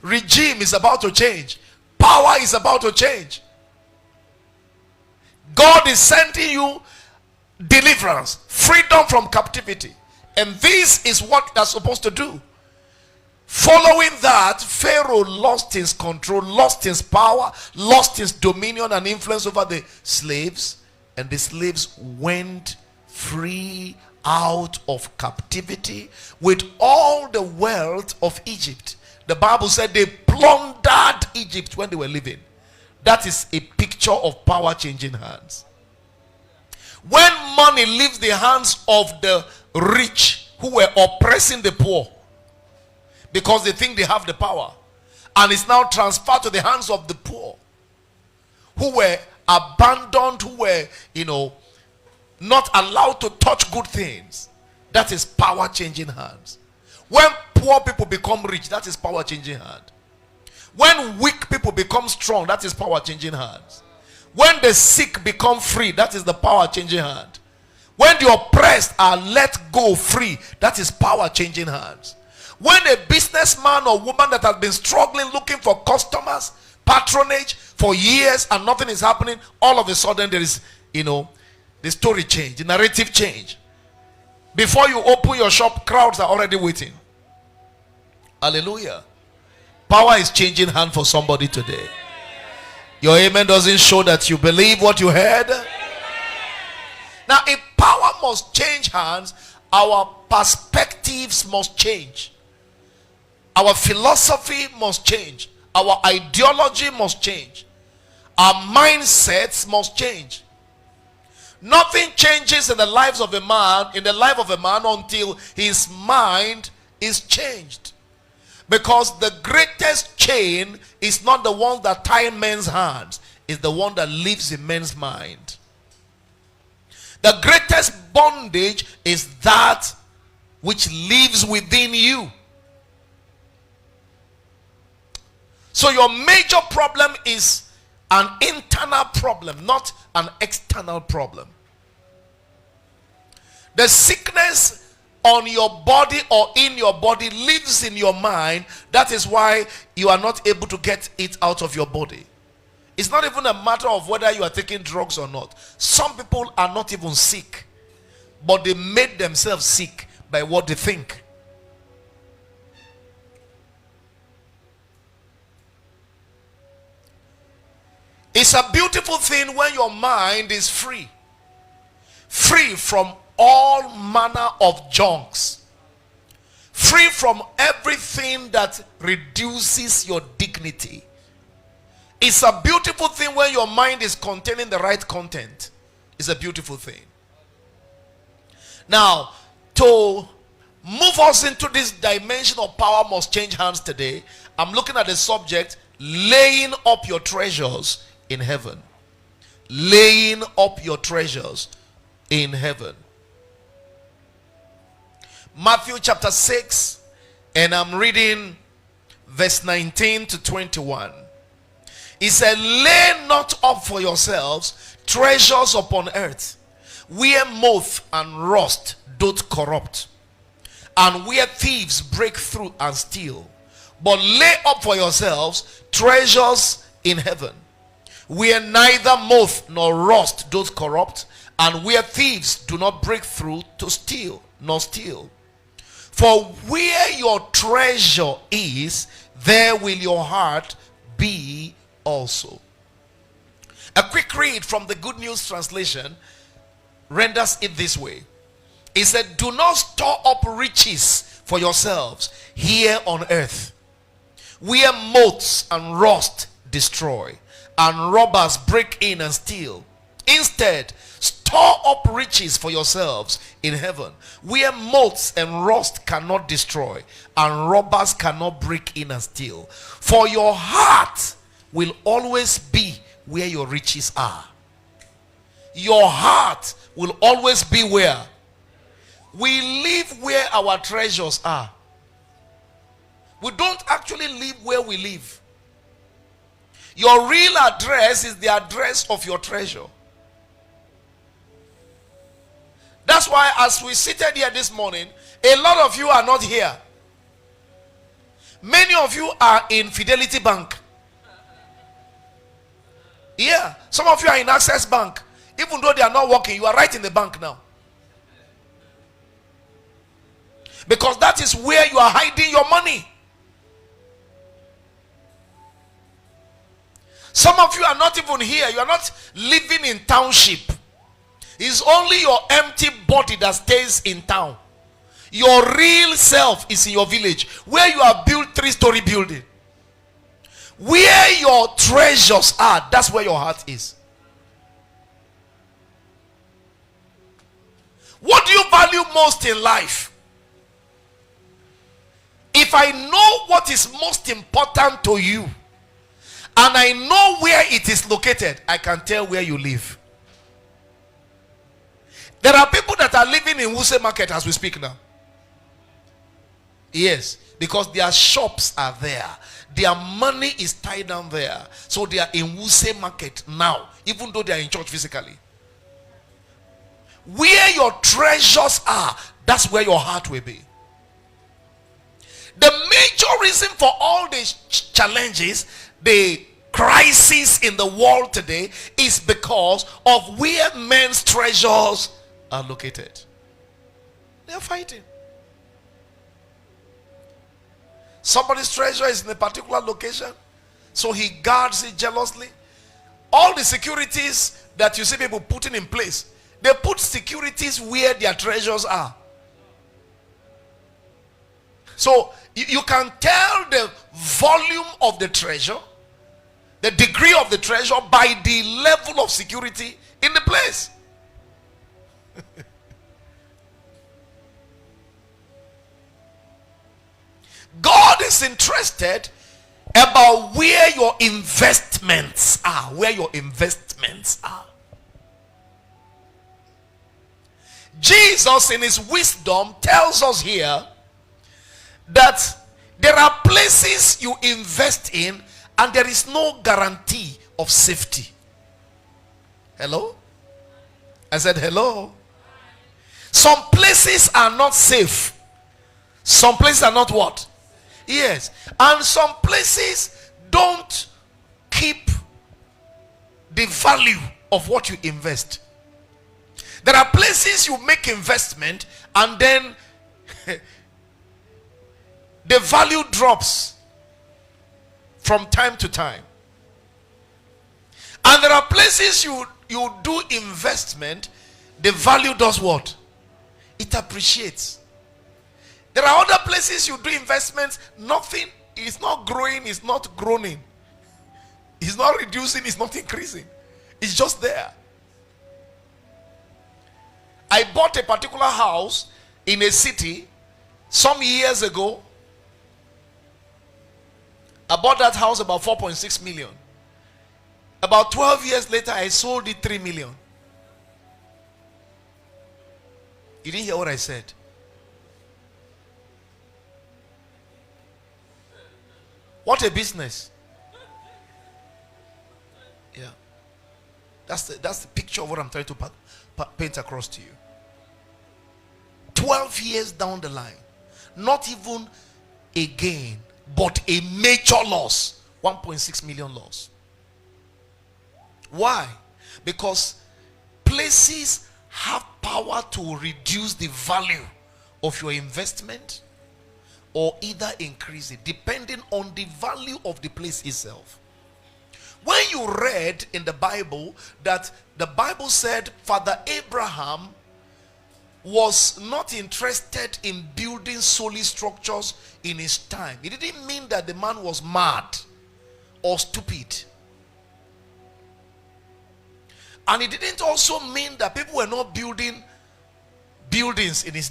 Regime is about to change. Power is about to change. God is sending you deliverance, freedom from captivity. And this is what they're supposed to do. Following that, Pharaoh lost his control, lost his power, lost his dominion and influence over the slaves. And the slaves went free out of captivity with all the wealth of Egypt. The Bible said they plundered Egypt when they were living. That is a picture of power changing hands. When money leaves the hands of the rich who were oppressing the poor because they think they have the power, and it's now transferred to the hands of the poor who were abandoned, who were, not allowed to touch good things, that is power changing hands. When poor people become rich, that is power changing hand. When weak people become strong, that is power changing hands. When the sick become free, that is the power changing hand. When the oppressed are let go free, that is power changing hands. When a businessman or woman that has been struggling looking for customers, patronage for years and nothing is happening, all of a sudden there is, the story change, the narrative change. Before you open your shop, crowds are already waiting. Hallelujah. Power is changing hand for somebody today. Your amen doesn't show that you believe what you heard. Now, if power must change hands, our perspectives must change. Our philosophy must change. Our ideology must change. Our mindsets must change. Nothing changes in the life of a man until his mind is changed. Because the greatest chain is not the one that ties men's hands, it's the one that lives in men's mind. The greatest bondage is that which lives within you. So your major problem is an internal problem, not an external problem. The sickness on your body or in your body lives in your mind. That is why you are not able to get it out of your body. It's not even a matter of whether you are taking drugs or not. Some people are not even sick, but they made themselves sick by what they think. It's a beautiful thing when your mind is free. Free from all manner of junks. Free from everything that reduces your dignity. It's a beautiful thing when your mind is containing the right content. It's a beautiful thing. Now, to move us into this dimension of power must change hands today, I'm looking at the subject, laying up your treasures in heaven. Laying up your treasures in heaven. Matthew chapter 6, and I'm reading verse 19 to 21. He said, lay not up for yourselves treasures upon earth, where moth and rust doth corrupt, and where thieves break through and steal. But lay up for yourselves treasures in heaven, where neither moth nor rust doth corrupt, and where thieves do not break through to steal, nor steal. For where your treasure is, there will your heart be also. A quick read from the Good News Translation renders it this way. It said, do not store up riches for yourselves here on earth, where moths and rust destroy, and robbers break in and steal. Instead, store up riches for yourselves in heaven, where moths and rust cannot destroy, and robbers cannot break in and steal. For your heart will always be where your riches are. Your heart will always be where? We live where our treasures are. We don't actually live where we live. Your real address is the address of your treasure. That's why as we seated here this morning, a lot of you are not here. Many of you are in Fidelity Bank. Yeah, some of you are in Access Bank. Even though they are not working, you are right in the bank now. Because that is where you are hiding your money. Some of you are not even here. You are not living in township. It's only your empty body that stays in town. Your real self is in your village, where you have built 3-story building. Where your treasures are, that's where your heart is. What do you value most in life? If I know what is most important to you, and I know where it is located, I can tell where you live. There are people that are living in Wuse Market as we speak now. Yes, because their shops are there. Their money is tied down there. So they are in Wuse Market now, even though they are in church physically. Where your treasures are, that's where your heart will be. The major reason for all these challenges, the crisis in the world today, is because of where men's treasures are located. They are fighting. Somebody's treasure is in a particular location, so he guards it jealously. All the securities that you see people putting in place, they put securities where their treasures are. So you can tell the volume of the treasure, the degree of the treasure, by the level of security in the place. God is interested about where your investments are. Where your investments are. Jesus, in his wisdom, tells us here that there are places you invest in and there is no guarantee of safety. Hello? I said hello. Some places are not safe. Some places are not what? Yes. And some places don't keep the value of what you invest. There are places you make investment and then the value drops from time to time. And there are places you do investment, the value does what? It appreciates. There are other places you do investments, nothing, it's not growing, it's not growing. It's not reducing, it's not increasing. It's just there. I bought a particular house in a city some years ago. I bought that house about 4.6 million. About 12 years later, I sold it 3 million. You didn't hear what I said? What a business. Yeah. That's the picture of what I'm trying to paint across to you. 12 years down the line, not even a gain, but a major loss. 1.6 million loss. Why? Because places have power to reduce the value of your investment or either increase it, depending on the value of the place itself. When you read in the Bible that the Bible said Father Abraham was not interested in building solid structures in his time, it didn't mean that the man was mad or stupid. And it didn't also mean that people were not building buildings in his